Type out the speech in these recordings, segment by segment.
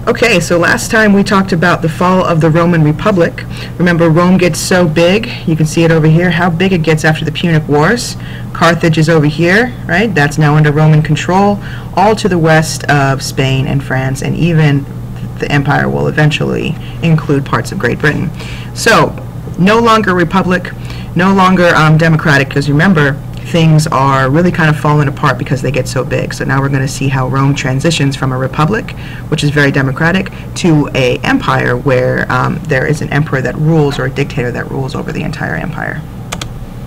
Okay, so last time we talked about the fall of the Roman Republic. Remember, Rome gets so big, you can see it over here, how big it gets after the Punic Wars. Carthage is over here, right? That's now under Roman control, all to the west of Spain and France, and even the empire will eventually include parts of Great Britain. So, no longer republic, no longer democratic, because remember, things are really kind of falling apart because they get so big. So now we're going to see how Rome transitions from a republic, which is very democratic, to a empire where there is an emperor that rules, or a dictator that rules over the entire empire.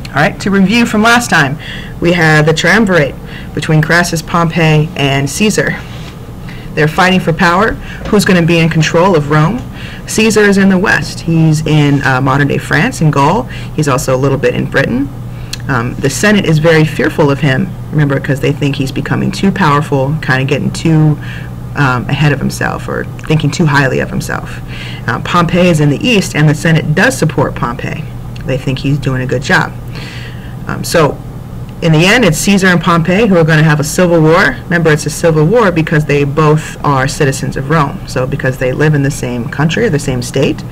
All right, to review from last time, we had the triumvirate between Crassus, Pompey, and Caesar. They're fighting for power. Who's going to be in control of Rome? Caesar is in the west. He's in modern-day France and Gaul. He's also a little bit in Britain. The Senate is very fearful of him, remember, because they think he's becoming too powerful, kind of getting too ahead of himself, or thinking too highly of himself. Pompey is in the east, and the Senate does support Pompey. They think he's doing a good job. So in the end, it's Caesar and Pompey who are going to have a civil war. Remember, it's a civil war because they both are citizens of Rome. So because they live in the same country or the same state,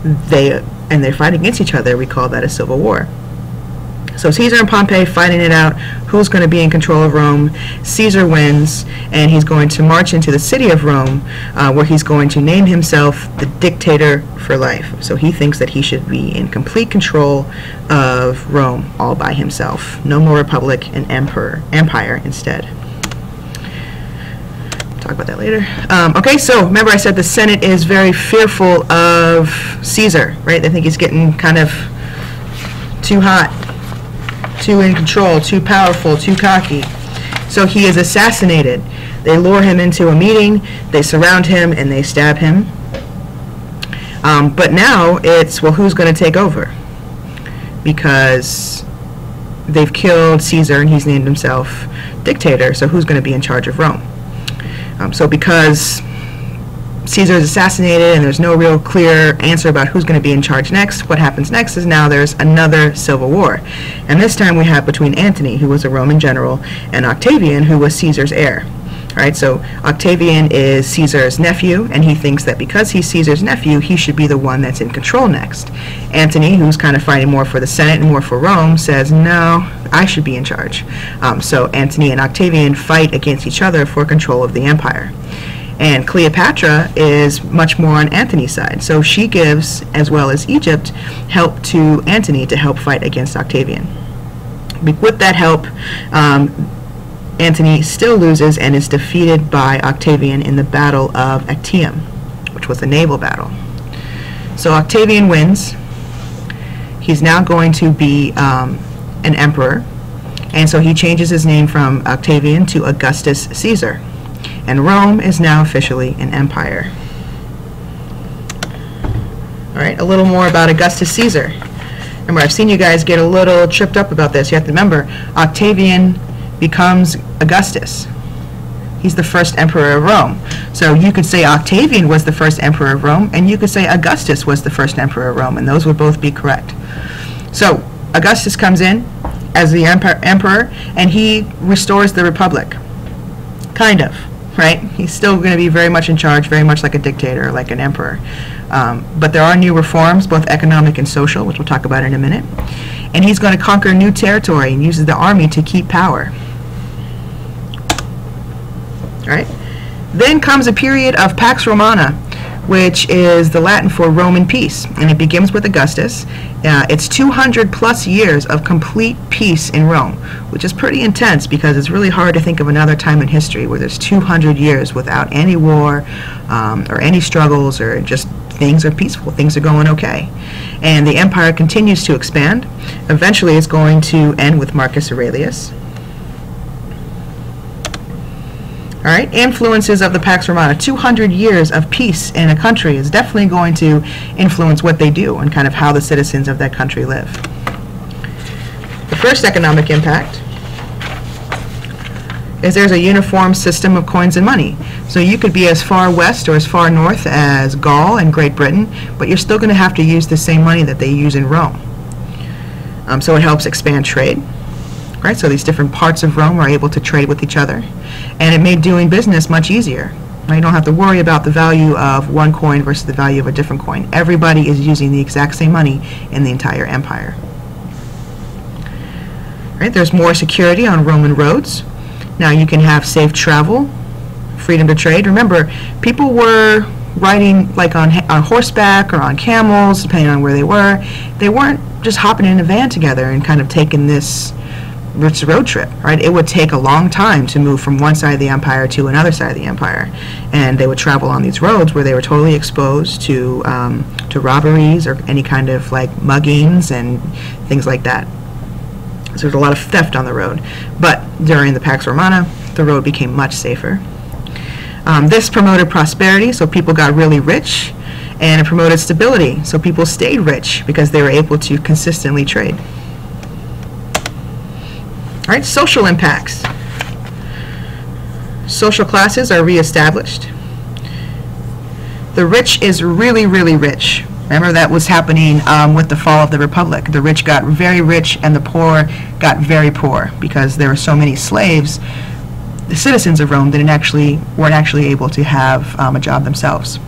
they fight against each other, we call that a civil war. So Caesar and Pompey fighting it out, who's going to be in control of Rome. Caesar wins, and he's going to march into the city of Rome, where he's going to name himself the dictator for life. So he thinks that he should be in complete control of Rome all by himself. No more republic, an empire instead. Talk about that later. Okay, so remember I said the Senate is very fearful of Caesar, right? They think he's getting kind of too hot, too in control, too powerful, too cocky. So he is assassinated. They lure him into a meeting, they surround him, and they stab him. But now it's, well, who's going to take over? Because they've killed Caesar and he's named himself dictator, so who's going to be in charge of Rome? So because Caesar is assassinated and there's no real clear answer about who's going to be in charge next, what happens next is now there's another civil war. And this time we have between Antony, who was a Roman general, and Octavian, who was Caesar's heir. All right, so Octavian is Caesar's nephew, and he thinks that because he's Caesar's nephew, he should be the one that's in control next. Antony, who's kind of fighting more for the Senate and more for Rome, says, no, I should be in charge. So Antony and Octavian fight against each other for control of the empire. And Cleopatra is much more on Antony's side. So she gives, as well as Egypt, help to Antony to help fight against Octavian. With that help, Antony still loses and is defeated by Octavian in the Battle of Actium, which was a naval battle. So Octavian wins. He's now going to be an emperor. And so he changes his name from Octavian to Augustus Caesar. And Rome is now officially an empire. All right, a little more about Augustus Caesar. Remember, I've seen you guys get a little tripped up about this. You have to remember, Octavian becomes Augustus. He's the first emperor of Rome. So you could say Octavian was the first emperor of Rome, and you could say Augustus was the first emperor of Rome, and those would both be correct. So Augustus comes in as the emperor, and he restores the republic. Kind of. Right? He's still going to be very much in charge, very much like a dictator, like an emperor. But there are new reforms, both economic and social, which we'll talk about in a minute. And he's going to conquer new territory and uses the army to keep power. All right? Then comes a period of Pax Romana, which is the Latin for Roman peace. And it begins with Augustus. It's 200 plus years of complete peace in Rome, which is pretty intense because it's really hard to think of another time in history where there's 200 years without any war or any struggles, or just things are peaceful, things are going okay. And the empire continues to expand. Eventually it's going to end with Marcus Aurelius. All right, influences of the Pax Romana. 200 years of peace in a country is definitely going to influence what they do and kind of how the citizens of that country live. The first economic impact is there's a uniform system of coins and money. So you could be as far west or as far north as Gaul and Great Britain, but you're still going to have to use the same money that they use in Rome. So it helps expand trade. Right, so these different parts of Rome are able to trade with each other, and it made doing business much easier. You don't have to worry about the value of one coin versus the value of a different coin. Everybody is using the exact same money in the entire empire. Right, there's more security on Roman roads. Now you can have safe travel, freedom to trade. Remember, people were riding like on horseback or on camels, depending on where they were. They weren't just hopping in a van together and kind of taking this road trip, right? It would take a long time to move from one side of the empire to another side of the empire, and they would travel on these roads where they were totally exposed to robberies or any kind of like muggings and things like that. So there's a lot of theft on the road. But during the Pax Romana, the road became much safer. This promoted prosperity, so people got really rich, and it promoted stability, so people stayed rich because they were able to consistently trade. All right, social impacts. Social classes are reestablished. The rich is really, really rich. Remember, that was happening with the fall of the Republic. The rich got very rich and the poor got very poor because there were so many slaves. The citizens of Rome weren't actually able to have a job themselves.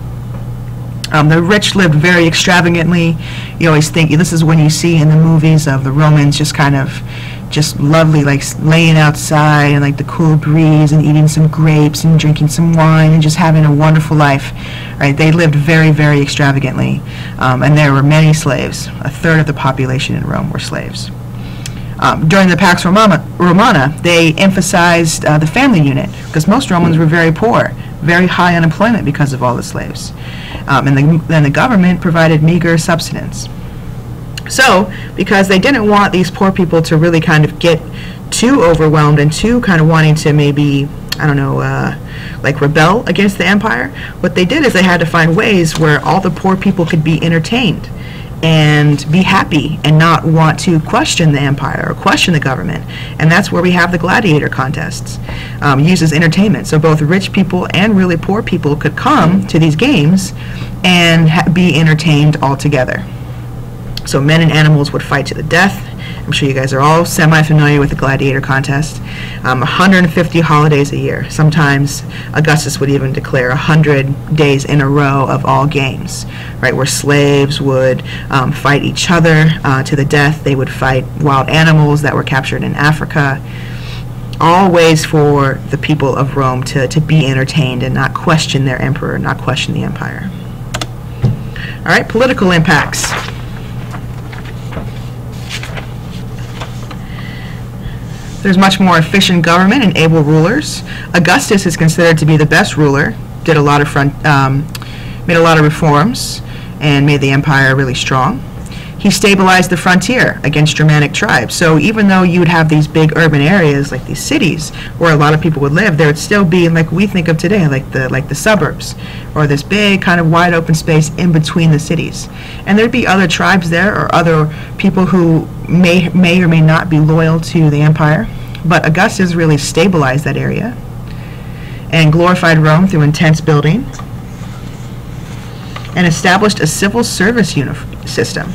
The rich lived very extravagantly. You always think, this is when you see in the movies of the Romans just kind of just lovely, like laying outside and like the cool breeze and eating some grapes and drinking some wine and just having a wonderful life, right? They lived very, very extravagantly, and there were many slaves. A third of the population in Rome were slaves. During the Pax Romana, they emphasized the family unit because most Romans were very poor, very high unemployment because of all the slaves. And then the government provided meager subsistence. So, because they didn't want these poor people to really kind of get too overwhelmed and too kind of wanting to maybe, I don't know, like rebel against the empire, what they did is they had to find ways where all the poor people could be entertained and be happy and not want to question the empire or question the government. And that's where we have the gladiator contests, used as entertainment. So both rich people and really poor people could come to these games and be entertained all together. So men and animals would fight to the death. I'm sure you guys are all semi-familiar with the gladiator contest. 150 holidays a year. Sometimes Augustus would even declare 100 days in a row of all games, right, where slaves would fight each other to the death. They would fight wild animals that were captured in Africa. All ways for the people of Rome to be entertained and not question their emperor, not question the empire. All right, political impacts. There's much more efficient government and able rulers. Augustus is considered to be the best ruler, made a lot of reforms, and made the empire really strong. He stabilized the frontier against Germanic tribes. So even though you would have these big urban areas, like these cities, where a lot of people would live, there would still be, like we think of today, like the suburbs, or this big kind of wide open space in between the cities. And there'd be other tribes there, or other people who may or may not be loyal to the empire. But Augustus really stabilized that area and glorified Rome through intense building and established a civil service system.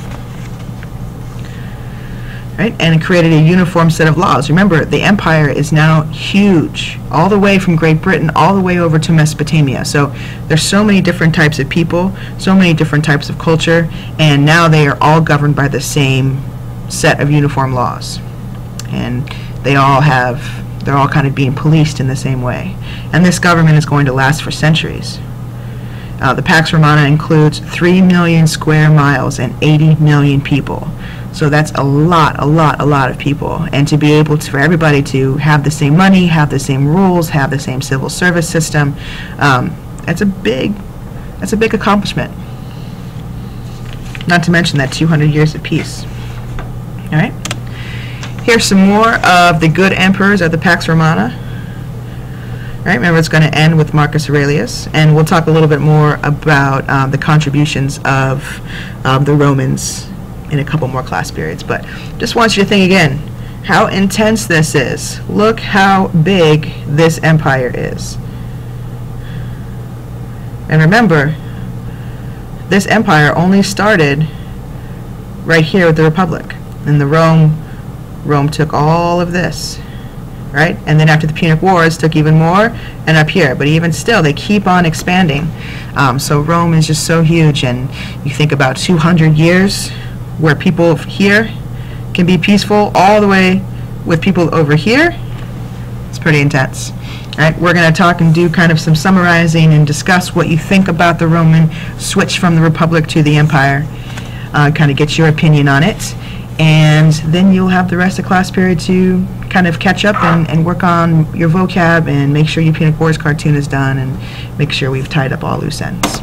Right? And created a uniform set of laws. Remember, the empire is now huge, all the way from Great Britain all the way over to Mesopotamia. So there's so many different types of people, so many different types of culture, and now they are all governed by the same set of uniform laws. And they're all kind of being policed in the same way. And this government is going to last for centuries. The Pax Romana includes 3 million square miles and 80 million people. So that's a lot of people. And to be able to, for everybody to have the same money, have the same rules, have the same civil service system, that's a big accomplishment. Not to mention that 200 years of peace. All right. Here's some more of the good emperors of the Pax Romana. Right, remember, it's going to end with Marcus Aurelius, and we'll talk a little bit more about the contributions of the Romans in a couple more class periods. But just want you to think again how intense this is. Look how big this empire is. And remember, this empire only started right here with the Republic. And Rome took all of this. right? And then after the Punic Wars, took even more, and up here. But even still, they keep on expanding. So Rome is just so huge, and you think about 200 years where people here can be peaceful, all the way with people over here. It's pretty intense. All right, we're going to talk and do kind of some summarizing and discuss what you think about the Roman switch from the Republic to the Empire. Kind of get your opinion on it. And then you'll have the rest of class period to kind of catch up and work on your vocab and make sure your Punic Wars cartoon is done and make sure we've tied up all loose ends.